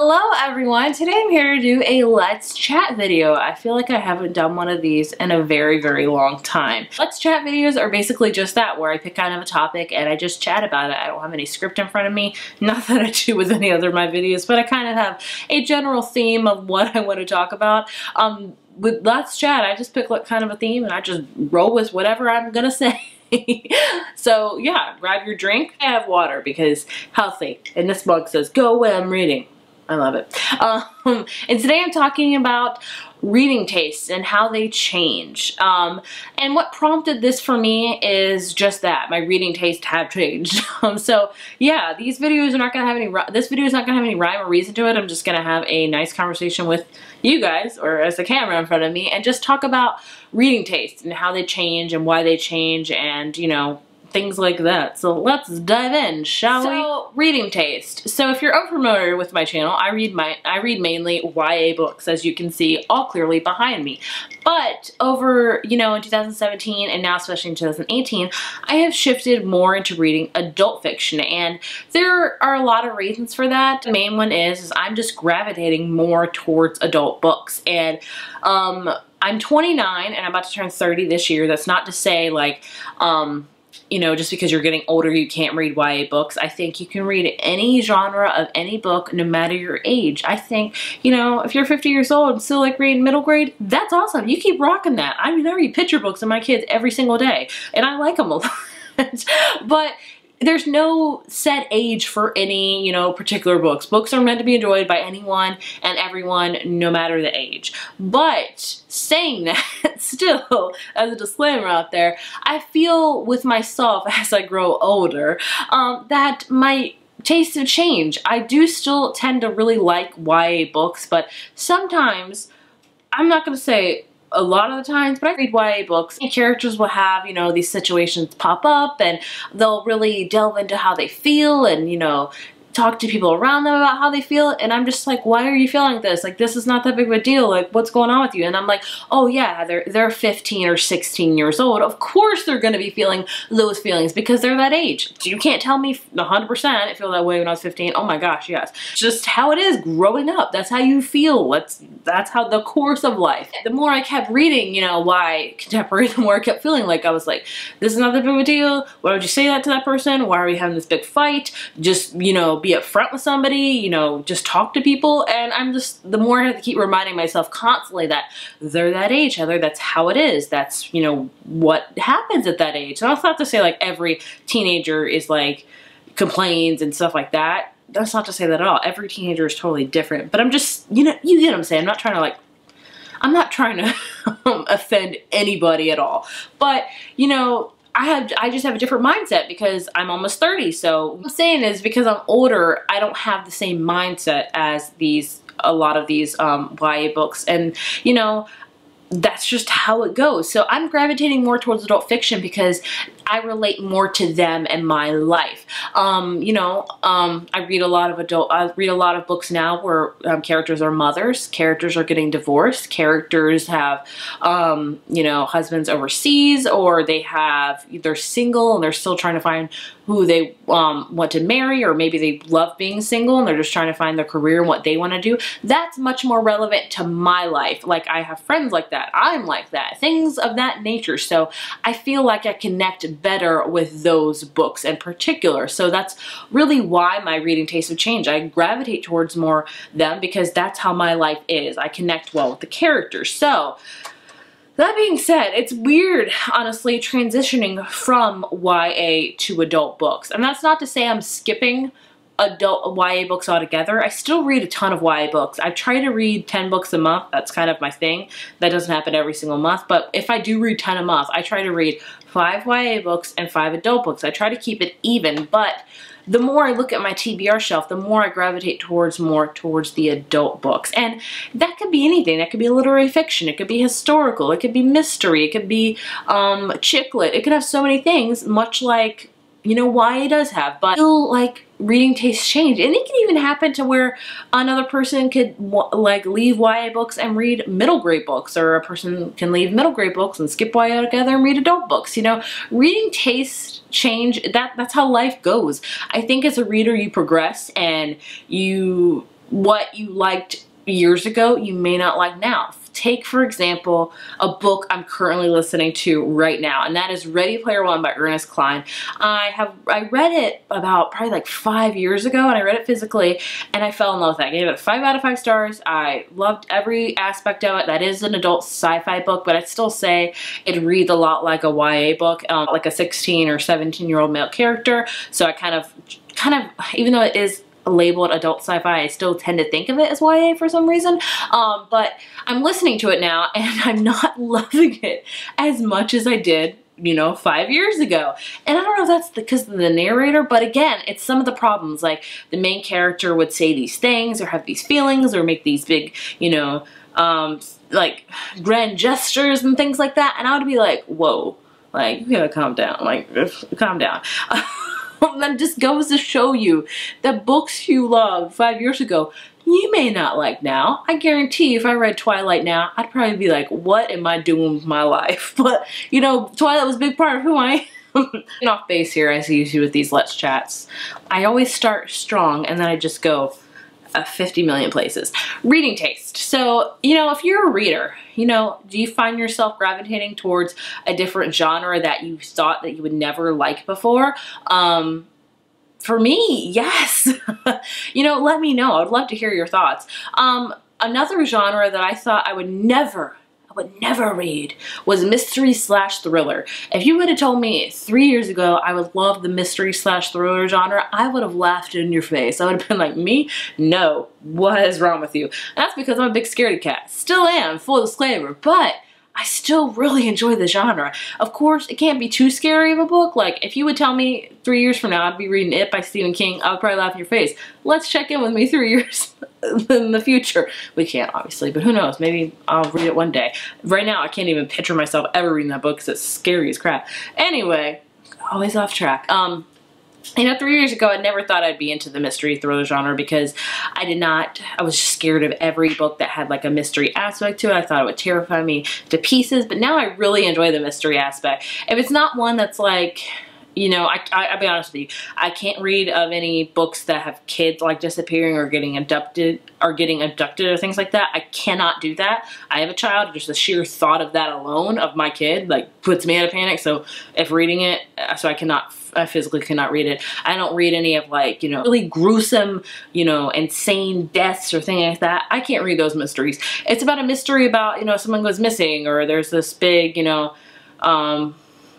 Hello everyone, today I'm here to do a Let's Chat video. I feel like I haven't done one of these in a very long time. Let's Chat videos are basically just that, where I pick kind of a topic and I just chat about it. I don't have any script in front of me, not that I do with any other of my videos, but I kind of have a general theme of what I want to talk about. With Let's Chat, I just pick like kind of a theme and I just roll with whatever I'm gonna say. So yeah, grab your drink. I have water because healthy, and this mug says go away, I'm reading. I love it. And today I'm talking about reading tastes and how they change. And what prompted this for me is just that. My reading tastes have changed. So yeah, these videos are not going to have any, this video is not going to have any rhyme or reason to it. I'm just going to have a nice conversation with you guys, or as a camera in front of me, and just talk about reading tastes and how they change and why they change and, you know, things like that. So let's dive in, shall we? So, reading taste. So if you're unfamiliar with my channel, I read mainly YA books, as you can see all clearly behind me. But over, you know, in 2017 and now especially in 2018, I have shifted more into reading adult fiction, and there are a lot of reasons for that. The main one is I'm just gravitating more towards adult books, and I'm 29 and I'm about to turn 30 this year. That's not to say like you know, just because you're getting older, you can't read YA books. I think you can read any genre of any book, no matter your age. I think, you know, if you're 50 years old and still like reading middle grade, that's awesome. You keep rocking that. I mean, I read picture books of my kids every single day, and I like them a lot. But there's no set age for any, you know, particular books. Books are meant to be enjoyed by anyone and everyone, no matter the age. But saying that, still, as a disclaimer out there, I feel with myself as I grow older, that my tastes have changed. I do still tend to really like YA books, but sometimes, I'm not going to say a lot of the times, but I read YA books and characters will have, you know, these situations pop up and they'll really delve into how they feel and, you know, talk to people around them about how they feel, and I'm just like, why are you feeling this? Like, this is not that big of a deal. Like, what's going on with you? And I'm like, oh yeah, they're 15 or 16 years old. Of course they're going to be feeling those feelings because they're that age. You can't tell me 100% I feel that way when I was 15. Oh my gosh, yes. Just how it is growing up. That's how you feel. That's how the course of life. The more I kept reading, you know, YA contemporary, the more I kept feeling like I was like, this is not that big of a deal. Why would you say that to that person? Why are we having this big fight? Just, you know, be upfront with somebody, you know, just talk to people. And I'm just, the more I have to keep reminding myself constantly that they're that age, Heather, that's how it is. That's, you know, what happens at that age. So that's not to say like every teenager is like, complains and stuff like that. That's not to say that at all. Every teenager is totally different. But I'm just, you know, you get what I'm saying. I'm not trying to like, I'm not trying to offend anybody at all. But, you know, I just have a different mindset because I'm almost 30. So what I'm saying is because I'm older, I don't have the same mindset as a lot of these YA books. And, you know, that's just how it goes. So I'm gravitating more towards adult fiction because I relate more to them and my life. You know, I read a lot of books now where characters are mothers, characters are getting divorced, characters have, you know, husbands overseas, or they're single and they're still trying to find who they want to marry, or maybe they love being single and they're just trying to find their career and what they want to do. That's much more relevant to my life. Like, I have friends like that. I'm like that. Things of that nature. So I feel like I connect better with those books in particular. So that's really why my reading tastes have changed. I gravitate towards more them because that's how my life is. I connect well with the characters. So that being said, it's weird, honestly, transitioning from YA to adult books. And that's not to say I'm skipping adult YA books altogether. I still read a ton of YA books. I try to read 10 books a month. That's kind of my thing. That doesn't happen every single month, but if I do read 10 a month, I try to read 5 YA books and 5 adult books. I try to keep it even, but the more I look at my TBR shelf, the more I gravitate more towards the adult books. And that could be anything. That could be literary fiction. It could be historical. It could be mystery. It could be chick lit. It could have so many things, much like, you know, YA does have. But I feel like reading tastes change. And it can even happen to where another person could like leave YA books and read middle grade books, or a person can leave middle grade books and skip YA altogether and read adult books. You know, reading tastes change. That's how life goes. I think as a reader you progress and you what you liked years ago, you may not like now. Take, for example, a book I'm currently listening to right now, and that is Ready Player One by Ernest Cline. I read it about probably like 5 years ago, and I read it physically, and I fell in love with it. I gave it 5 out of 5 stars. I loved every aspect of it. That is an adult sci-fi book, but I'd still say it reads a lot like a YA book, like a 16 or 17-year-old male character. So I kind of, even though it is labeled adult sci-fi, I still tend to think of it as YA for some reason. But I'm listening to it now, and I'm not loving it as much as I did, you know, 5 years ago. And I don't know if that's because of the narrator, but again, it's some of the problems. Like, the main character would say these things or have these feelings or make these big, you know, like grand gestures and things like that. And I would be like, whoa, like, you gotta calm down, like, calm down. That just goes to show you that books you loved 5 years ago, you may not like now. I guarantee if I read Twilight now, I'd probably be like, what am I doing with my life? But, you know, Twilight was a big part of who I am. Off base here, as I usually with these Let's Chats. I always start strong, and then I just go 50 million places. Reading taste. So, you know, if you're a reader, you know, do you find yourself gravitating towards a different genre that you thought that you would never like before? For me, yes. You know, let me know. I would love to hear your thoughts. Another genre that I thought I would never read was mystery/thriller. If you would have told me 3 years ago I would love the mystery/thriller genre, I would have laughed in your face. I would have been like, me? No. What is wrong with you? And that's because I'm a big scaredy cat. Still am, full disclaimer, but I still really enjoy the genre. Of course, it can't be too scary of a book. Like, if you would tell me 3 years from now I'd be reading It by Stephen King, I would probably laugh in your face. Let's check in with me 3 years in the future. We can't, obviously, but who knows? Maybe I'll read it one day. Right now, I can't even picture myself ever reading that book because it's scary as crap. Anyway, always off track. You know, 3 years ago, I never thought I'd be into the mystery thriller genre because I was scared of every book that had like a mystery aspect to it. I thought it would terrify me to pieces, but now I really enjoy the mystery aspect. If it's not one that's like, you know, I'll be honest with you, I can't read of any books that have kids like disappearing or getting abducted or things like that. I cannot do that. I have a child, just the sheer thought of that alone, of my kid, like, puts me in a panic. So if reading it, I physically cannot read it. I don't read any of, like, you know, really gruesome, you know, insane deaths or things like that. I can't read those mysteries. It's about a mystery about, you know, someone goes missing or there's this big, you know,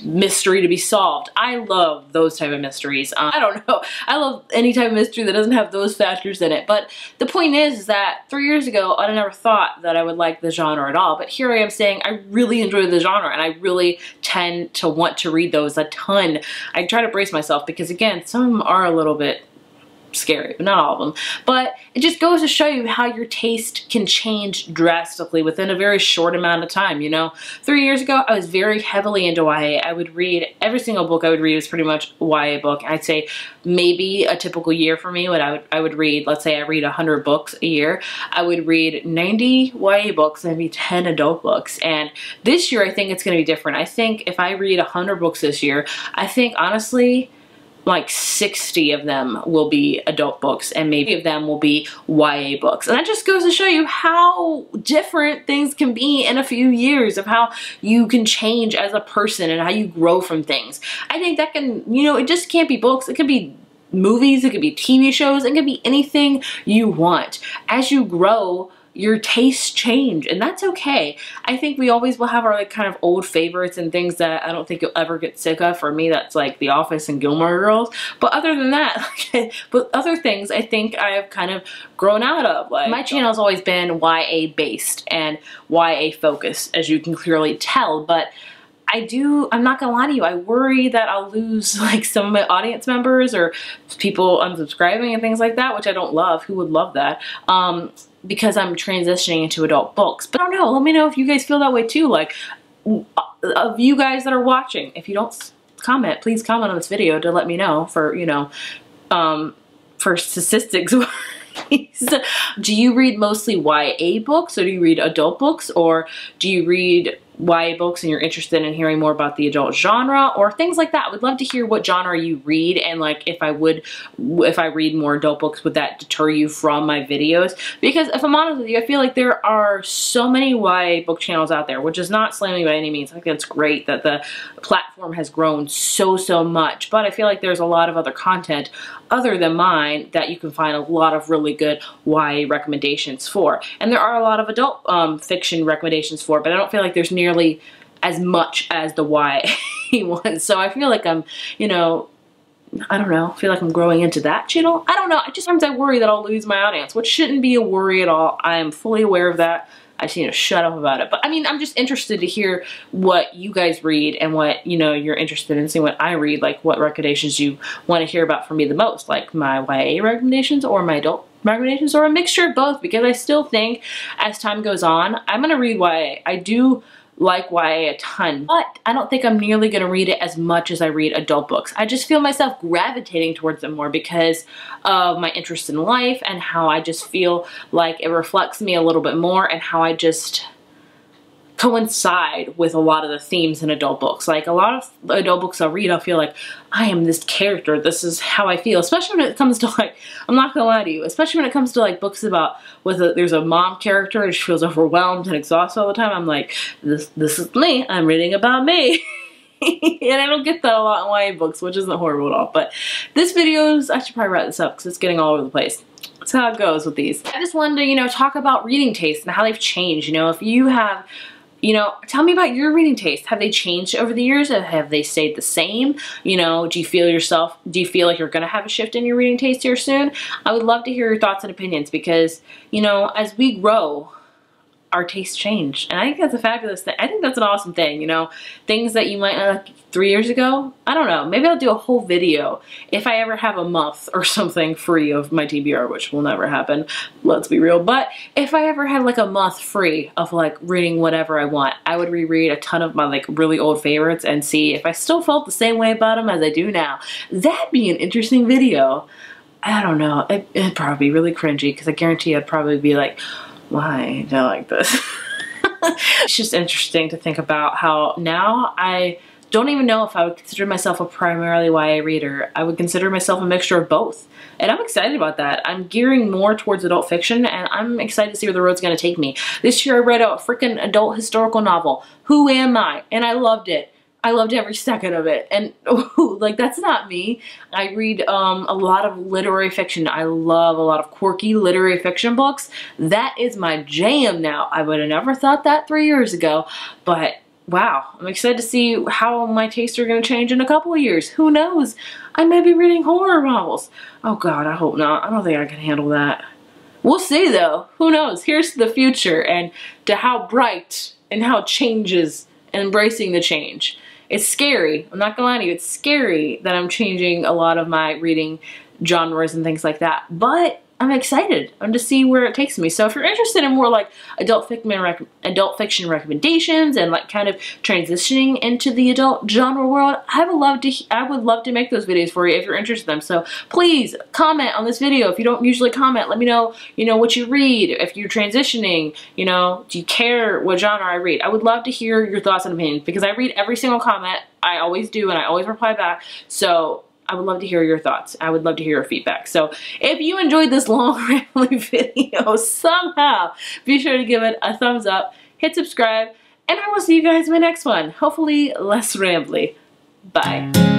mystery to be solved. I love those type of mysteries. I don't know. I love any type of mystery that doesn't have those factors in it. But the point is that 3 years ago, I never thought that I would like the genre at all. But here I am saying I really enjoy the genre, and I really tend to want to read those a ton. I try to brace myself because, again, some of them are a little bit scary, but not all of them. But it just goes to show you how your taste can change drastically within a very short amount of time, you know? 3 years ago, I was very heavily into YA. I would read, every single book I would read was pretty much YA book. I'd say maybe a typical year for me, when I would read, let's say I read 100 books a year, I would read 90 YA books and maybe 10 adult books. And this year, I think it's going to be different. I think if I read 100 books this year, I think, honestly, like 60 of them will be adult books and maybe of them will be YA books. And that just goes to show you how different things can be in a few years, of how you can change as a person and how you grow from things. I think that can, you know, it just can't be books. It could be movies, it could be TV shows, it could be anything you want. As you grow, your tastes change, and that's okay. I think we always will have our, like, kind of old favorites and things that I don't think you'll ever get sick of. For me, that's like The Office and Gilmore Girls. But other than that, but other things I think I have kind of grown out of. Like, my channel has always been YA based and YA focused, as you can clearly tell, but I'm not gonna lie to you, I worry that I'll lose, like, some of my audience members or people unsubscribing and things like that, which I don't love. Who would love that? Because I'm transitioning into adult books. But I don't know, let me know if you guys feel that way too. Like, of you guys that are watching, if you don't comment, please comment on this video to let me know for, you know, for statistics. Do you read mostly YA books, or do you read adult books, or do you read YA books and you're interested in hearing more about the adult genre or things like that. I would love to hear what genre you read, and like if I read more adult books, would that deter you from my videos? Because if I'm honest with you, I feel like there are so many YA book channels out there, which is not slamming by any means. I think it's great that the platform has grown so much, but I feel like there's a lot of other content other than mine that you can find a lot of really good YA recommendations for. And there are a lot of adult fiction recommendations for, but I don't feel like there's nearly as much as the YA ones. So I feel like I'm, you know, I don't know, I feel like I'm growing into that channel. I don't know, sometimes I worry that I'll lose my audience, which shouldn't be a worry at all. I am fully aware of that. I just need to shut up about it. But I mean, I'm just interested to hear what you guys read and what, you know, you're interested in seeing what I read, like what recommendations you want to hear about from me the most, like my YA recommendations or my adult recommendations or a mixture of both, because I still think as time goes on, I'm going to read YA. I do like YA a ton, but I don't think I'm nearly going to read it as much as I read adult books. I just feel myself gravitating towards them more because of my interest in life and how I just feel like it reflects me a little bit more and how I just coincide with a lot of the themes in adult books. Like a lot of adult books I'll read, I'll feel like I am this character, this is how I feel, especially when it comes to like, I'm not gonna lie to you, especially when it comes to like books about there's a mom character and she feels overwhelmed and exhausted all the time. I'm like, this is me, I'm reading about me. And I don't get that a lot in YA books, which isn't horrible at all. But this video's, I should probably wrap this up because it's getting all over the place. That's how it goes with these. I just wanted to, you know, talk about reading tastes and how they've changed. You know, if you have, you know, tell me about your reading tastes. Have they changed over the years? Or have they stayed the same? You know, do you feel like you're gonna have a shift in your reading taste here soon? I would love to hear your thoughts and opinions because, you know, as we grow, our tastes change. And I think that's a fabulous thing. I think that's an awesome thing, you know. Things that you might not like 3 years ago, I don't know. Maybe I'll do a whole video if I ever have a month or something free of my TBR, which will never happen, let's be real. But if I ever had like a month free of like reading whatever I want, I would reread a ton of my like really old favorites and see if I still felt the same way about them as I do now. That'd be an interesting video. I don't know. It'd probably be really cringy because I guarantee I'd probably be like, why do I like this? It's just interesting to think about how now I don't even know if I would consider myself a primarily YA reader. I would consider myself a mixture of both. And I'm excited about that. I'm gearing more towards adult fiction and I'm excited to see where the road's gonna take me. This year I read a freaking adult historical novel, Who Am I? And I loved it. I loved every second of it. And like, that's not me. I read a lot of literary fiction. I love a lot of quirky literary fiction books. That is my jam now. I would have never thought that 3 years ago, but wow, I'm excited to see how my tastes are going to change in a couple of years. Who knows? I may be reading horror novels. Oh God, I hope not. I don't think I can handle that. We'll see though. Who knows? Here's to the future and to how bright and how it changes and embracing the change. It's scary. I'm not gonna lie to you. It's scary that I'm changing a lot of my reading genres and things like that. But I'm excited to see where it takes me. So if you're interested in more like adult fiction recommendations and like kind of transitioning into the adult genre world, I would love to make those videos for you if you're interested in them. So please comment on this video. If you don't usually comment, let me know, you know, what you read. If you're transitioning, you know, do you care what genre I read? I would love to hear your thoughts and opinions because I read every single comment. I always do and I always reply back. So I would love to hear your thoughts. I would love to hear your feedback. So if you enjoyed this long rambling video somehow, be sure to give it a thumbs up, hit subscribe, and I will see you guys in my next one. Hopefully less rambly. Bye.